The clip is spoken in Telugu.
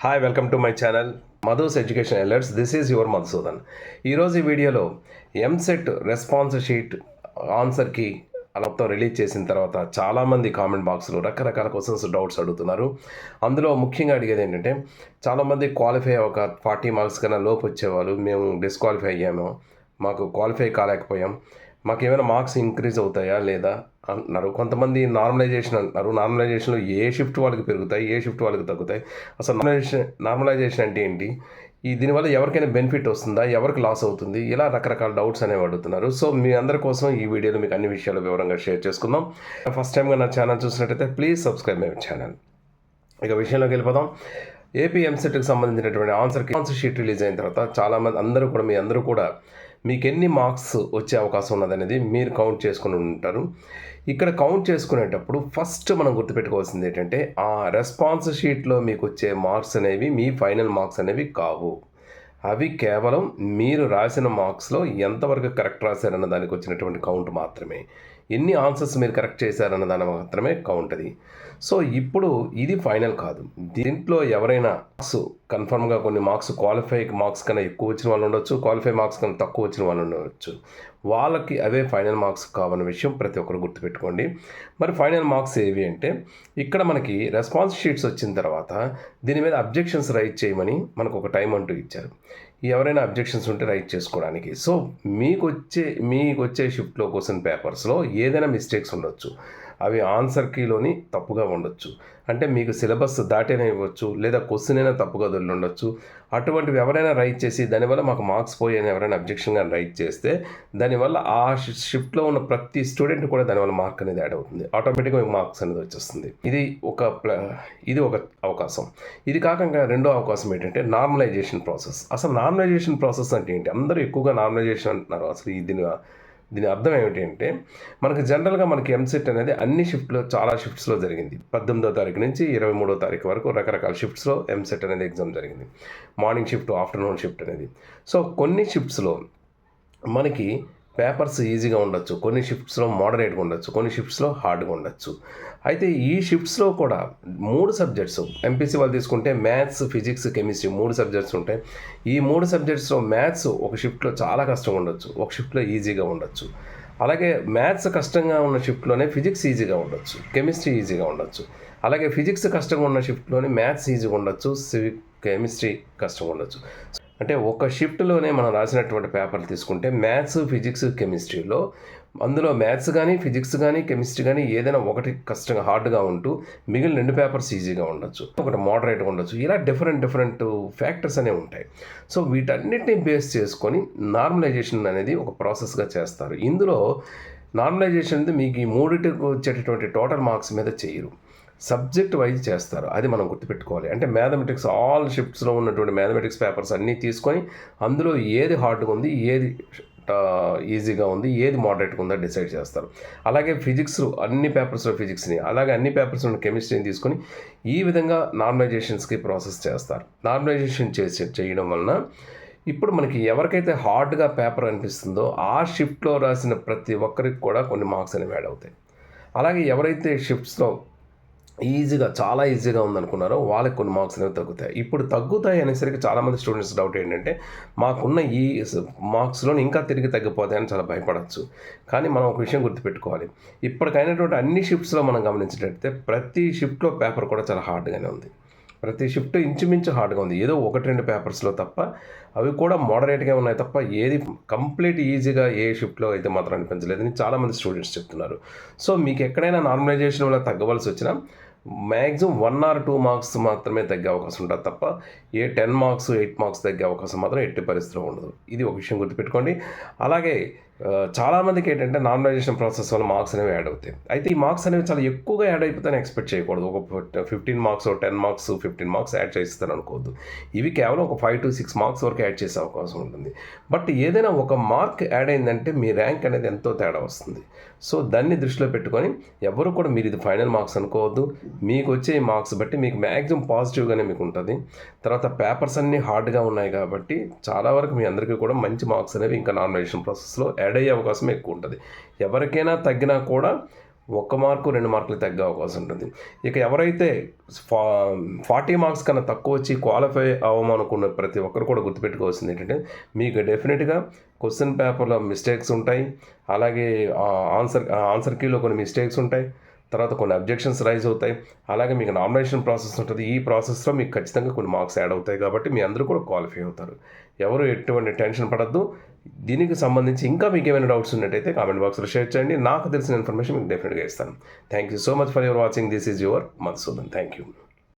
Hi, welcome to my channel Madhu's education alerts. This is your Madhusudan. ఈరోజు ఈ వీడియోలో ఎంసెట్ రెస్పాన్స్ షీట్ ఆన్సర్కి మొత్తం రిలీజ్ చేసిన తర్వాత చాలామంది కామెంట్ బాక్స్లో రకరకాల క్వశ్చన్స్, డౌట్స్ అడుగుతున్నారు. అందులో ముఖ్యంగా అడిగేది ఏంటంటే, చాలామంది క్వాలిఫై ఒక 40 మార్క్స్ కన్నా లోపు వచ్చేవాళ్ళు మేము డిస్క్వాలిఫై అయ్యాము, మాకు క్వాలిఫై కాలేకపోయాం, మాకు ఏమైనా మార్క్స్ ఇంక్రీజ్ అవుతాయా లేదా అంటున్నారు. కొంతమంది నార్మలైజేషన్ అంటున్నారు. నార్మలైజేషన్లో ఏ షిఫ్ట్ వాళ్ళకి పెరుగుతాయి, ఏ షిఫ్ట్ వాళ్ళకి తగ్గుతాయి, అసలు నార్మలైజేషన్ అంటే ఏంటి, దీనివల్ల ఎవరికైనా బెనిఫిట్ వస్తుందా, ఎవరికి లాస్ అవుతుంది, ఇలా రకరకాల డౌట్స్ అనేవి అడుగుతున్నారు. సో మీ అందరి కోసం ఈ వీడియోలో మీకు అన్ని విషయాలు వివరంగా షేర్ చేసుకుందాం. ఫస్ట్ టైంగా నా ఛానల్ చూసినట్టయితే ప్లీజ్ సబ్స్క్రైబ్ మై ఛానల్. ఇక విషయంలోకి వెళ్ళిపోదాం. ఏపీ ఎంసెట్కి సంబంధించినటువంటి ఆన్సర్ షీట్ రిలీజ్ అయిన తర్వాత చాలామంది మీ అందరూ కూడా మీకు ఎన్ని మార్క్స్ వచ్చే అవకాశం ఉన్నదనేది మీరు కౌంట్ చేసుకుని ఉంటారు. ఇక్కడ కౌంట్ చేసుకునేటప్పుడు ఫస్ట్ మనం గుర్తుపెట్టుకోవాల్సింది ఏంటంటే, ఆ రెస్పాన్స్ షీట్లో మీకు వచ్చే మార్క్స్ అనేవి మీ ఫైనల్ మార్క్స్ అనేవి కావు. అవి కేవలం మీరు రాసిన మార్క్స్లో ఎంతవరకు కరెక్ట్ రాశారన్న దానికి వచ్చినటువంటి కౌంట్ మాత్రమే. ఎన్ని ఆన్సర్స్ మీరు కరెక్ట్ చేశారన్న దాని మాత్రమే కౌంట్ అది. సో ఇప్పుడు ఇది ఫైనల్ కాదు. దీంట్లో ఎవరైనా మార్క్స్ కన్ఫర్మ్గా కొన్ని మార్క్స్ క్వాలిఫై మార్క్స్ కన్నా ఎక్కువ వచ్చిన వాళ్ళు ఉండొచ్చు, క్వాలిఫై మార్క్స్ కన్నా తక్కువ వచ్చిన వాళ్ళు ఉండవచ్చు. వాళ్ళకి అవే ఫైనల్ మార్క్స్ కావన్న విషయం ప్రతి ఒక్కరు గుర్తుపెట్టుకోండి. మరి ఫైనల్ మార్క్స్ ఏవి అంటే, ఇక్కడ మనకి రెస్పాన్స్ షీట్స్ వచ్చిన తర్వాత దీని మీద అబ్జెక్షన్స్ రైట్ చేయమని మనకు ఒక టైం అంటూ ఇచ్చారు. ఎవరైనా అబ్జెక్షన్స్ ఉంటే రైట్ చేసుకోవడానికి. సో మీకు వచ్చే షిఫ్ట్లో క్వశ్చన్ పేపర్స్లో ఏదైనా మిస్టేక్స్ ఉండొచ్చు. అవి ఆన్సర్ కీలోని తప్పుగా ఉండొచ్చు, అంటే మీకు సిలబస్ దాటేనే ఇవ్వచ్చు, లేదా క్వశ్చన్ అయినా తప్పుగా వదిలి ఉండొచ్చు. అటువంటివి ఎవరైనా రైట్ చేసి దానివల్ల మాకు మార్క్స్ పోయాయని ఎవరైనా అబ్జెక్షన్గా రైట్ చేస్తే దానివల్ల ఆ షిఫ్ట్లో ఉన్న ప్రతి స్టూడెంట్ కూడా దానివల్ల మార్క్ అనేది యాడ్ అవుతుంది, ఆటోమేటిక్గా మార్క్స్ అనేది వచ్చేస్తుంది. ఇది ఒక అవకాశం. ఇది కాకుండా రెండో అవకాశం ఏంటంటే నార్మలైజేషన్ ప్రాసెస్. అసలు నార్మలైజేషన్ ప్రాసెస్ అంటే ఏంటి? అందరూ ఎక్కువగా నార్మలైజేషన్ అంటున్నారు. అసలు దీని అర్థం ఏమిటి అంటే, మనకి జనరల్గా ఎంసెట్ అనేది చాలా షిఫ్ట్స్లో జరిగింది. 18వ తారీఖు నుంచి 23వ తారీఖు వరకు రకరకాల షిఫ్ట్స్లో ఎంసెట్ అనేది ఎగ్జామ్ జరిగింది. మార్నింగ్ షిఫ్ట్, ఆఫ్టర్నూన్ షిఫ్ట్ అనేది. సో కొన్ని షిఫ్ట్స్లో మనకి పేపర్స్ ఈజీగా ఉండొచ్చు, కొన్ని షిఫ్ట్స్లో మోడరేట్గా ఉండొచ్చు, కొన్ని షిఫ్ట్స్లో హార్డ్గా ఉండొచ్చు. అయితే ఈ షిఫ్ట్స్లో కూడా 3 సబ్జెక్ట్స్ ఎంపీసీ వాళ్ళు తీసుకుంటే మ్యాథ్స్, ఫిజిక్స్, కెమిస్ట్రీ 3 సబ్జెక్ట్స్ ఉంటాయి. ఈ 3 సబ్జెక్ట్స్లో మ్యాథ్స్ ఒక షిఫ్ట్లో చాలా కష్టంగా ఉండొచ్చు, ఒక షిఫ్ట్లో ఈజీగా ఉండొచ్చు. అలాగే మ్యాథ్స్ కష్టంగా ఉన్న షిఫ్ట్లోనే ఫిజిక్స్ ఈజీగా ఉండొచ్చు, కెమిస్ట్రీ ఈజీగా ఉండొచ్చు. అలాగే ఫిజిక్స్ కష్టంగా ఉన్న షిఫ్ట్లోనే మ్యాథ్స్ ఈజీగా ఉండొచ్చు, కెమిస్ట్రీ కష్టంగా ఉండొచ్చు. అంటే ఒక షిఫ్ట్లోనే మనం రాసినటువంటి పేపర్లు తీసుకుంటే మ్యాథ్స్, ఫిజిక్స్, కెమిస్ట్రీలో అందులో మ్యాథ్స్ కానీ, ఫిజిక్స్ కానీ, కెమిస్ట్రీ కానీ ఏదైనా ఒకటి కష్టంగా హార్డ్గా ఉంటూ మిగిలిన 2 పేపర్స్ ఈజీగా ఉండొచ్చు, ఒకటి మోడరేట్గా ఉండొచ్చు. ఇలా డిఫరెంట్ ఫ్యాక్టర్స్ అనేవి ఉంటాయి. సో వీటన్నిటిని బేస్ చేసుకొని నార్మలైజేషన్ అనేది ఒక ప్రాసెస్గా చేస్తారు. ఇందులో నార్మలైజేషన్ అనేది మీకు ఈ 3టికి వచ్చేటటువంటి టోటల్ మార్క్స్ మీద చేయరు, సబ్జెక్ట్ వైజ్ చేస్తారు. అది మనం గుర్తుపెట్టుకోవాలి. అంటే మ్యాథమెటిక్స్ ఆల్ షిఫ్ట్స్లో ఉన్నటువంటి మ్యాథమెటిక్స్ పేపర్స్ అన్నీ తీసుకొని అందులో ఏది హార్డ్గా ఉంది, ఏది ఈజీగా ఉంది, ఏది మోడరేట్గా ఉందో డిసైడ్ చేస్తారు. అలాగే ఫిజిక్స్ అన్ని పేపర్స్లో ఫిజిక్స్ని, అలాగే అన్ని పేపర్స్లో కెమిస్ట్రీని తీసుకొని ఈ విధంగా నార్మలైజేషన్స్కి ప్రాసెస్ చేస్తారు. నార్మలైజేషన్ చేయడం వలన ఇప్పుడు మనకి ఎవరికైతే హార్డ్గా పేపర్ అనిపిస్తుందో ఆ షిఫ్ట్లో రాసిన ప్రతి ఒక్కరికి కూడా కొన్ని మార్క్స్ అనేవి యాడ్ అవుతాయి. అలాగే ఎవరైతే షిఫ్ట్స్లో చాలా ఈజీగా ఉందనుకున్నారో వాళ్ళకి కొన్ని మార్క్స్ అనేవి తగ్గుతాయి. ఇప్పుడు తగ్గుతాయి అనేసరికి చాలామంది స్టూడెంట్స్ డౌట్ ఏంటంటే, మాకున్న ఈ మార్క్స్లో ఇంకా తిరిగి తగ్గిపోతాయని చాలా భయపడవచ్చు. కానీ మనం ఒక విషయం గుర్తుపెట్టుకోవాలి. ఇప్పటికైనటువంటి అన్ని షిఫ్ట్స్లో మనం గమనించినట్లయితే ప్రతి షిఫ్ట్లో పేపర్ కూడా చాలా హార్డ్గానే ఉంది. ప్రతి షిఫ్ట్ ఇంచుమించు హార్డ్గా ఉంది. ఏదో 1-2 పేపర్స్లో తప్ప, అవి కూడా మోడరేట్గా ఉన్నాయి తప్ప ఏది కంప్లీట్ ఈజీగా ఏ షిఫ్ట్లో అయితే మాత్రం అనిపించలేదని చాలామంది స్టూడెంట్స్ చెప్తున్నారు. సో మీకు ఎక్కడైనా నార్మలైజేషన్ వల్ల తగ్గవలసి వచ్చినా మ్యాక్సిమం 1 or 2 మార్క్స్ మాత్రమే తగ్గే అవకాశం ఉంటుంది తప్ప 10 మార్క్స్ 8 మార్క్స్ తగ్గే అవకాశం మాత్రం ఎట్టి పరిస్థితిలో ఉండదు. ఇది ఒక విషయం గుర్తుపెట్టుకోండి. అలాగే చాలామందికి ఏంటంటే నార్మలైజేషన్ ప్రాసెస్ వల్ల మార్క్స్ అనేవి యాడ్ అవుతాయి. అయితే ఈ మార్క్స్ అనేవి చాలా ఎక్కువగా యాడ్ అయిపోతాయని ఎక్స్పెక్ట్ చేయకూడదు. ఒక 15 మార్క్స్, 10 మార్క్స్, 15 మార్క్స్ యాడ్ చేస్తాను అనుకోవద్దు. ఇవి కేవలం ఒక 5 to 6 మార్క్స్ వరకు యాడ్ చేసే అవకాశం ఉంటుంది. బట్ ఏదైనా ఒక మార్క్ యాడ్ అయిందంటే మీ ర్యాంక్ అనేది ఎంతో తేడా వస్తుంది. సో దాన్ని దృష్టిలో పెట్టుకొని ఎవరు కూడా మీరు ఇది ఫైనల్ మార్క్స్ అనుకోవద్దు. మీకు వచ్చే మార్క్స్ బట్టి మీకు మ్యాక్సిమం పాజిటివ్గానే మీకు ఉంటుంది. తర్వాత పేపర్స్ అన్నీ హార్డ్గా ఉన్నాయి కాబట్టి చాలా వరకు మీ అందరికీ కూడా మంచి మార్క్స్ అనేవి ఇంకా నార్మలైజేషన్ ప్రాసెస్లో యాడ్ అయ్యే అవకాశం ఎక్కువ ఉంటుంది. ఎవరికైనా తగ్గినా కూడా 1 మార్కు 2 మార్కులు తగ్గే అవకాశం ఉంటుంది. ఇక ఎవరైతే 40 మార్క్స్ కన్నా తక్కువ వచ్చి క్వాలిఫై అవ్వమనుకున్న ప్రతి ఒక్కరు కూడా గుర్తుపెట్టుకోవాల్సింది ఏంటంటే, మీకు డెఫినెట్గా క్వశ్చన్ పేపర్లో మిస్టేక్స్ ఉంటాయి. అలాగే ఆన్సర్ కీలో కొన్ని మిస్టేక్స్ ఉంటాయి. తర్వాత కొన్ని అబ్జెక్షన్స్ రైజ్ అవుతాయి. అలాగే మీకు నామినేషన్ ప్రాసెస్ ఉంటుంది. ఈ ప్రాసెస్లో మీకు ఖచ్చితంగా కొన్ని మార్క్స్ యాడ్ అవుతాయి కాబట్టి మీ అందరూ కూడా క్వాలిఫై అవుతారు. ఎవరు ఎటువంటి టెన్షన్ పడద్దు. దీనికి సంబంధించి ఇంకా మీకు ఏమైనా డౌట్స్ ఉన్నట్టయితే కామెంట్ బాక్స్లో షేర్ చేయండి. నాకు తెలిసిన ఇన్ఫర్మేషన్ మీకు డెఫినెట్గా ఇస్తాను. Thank you so much for your watching. This is your Madhusudan. Thank you.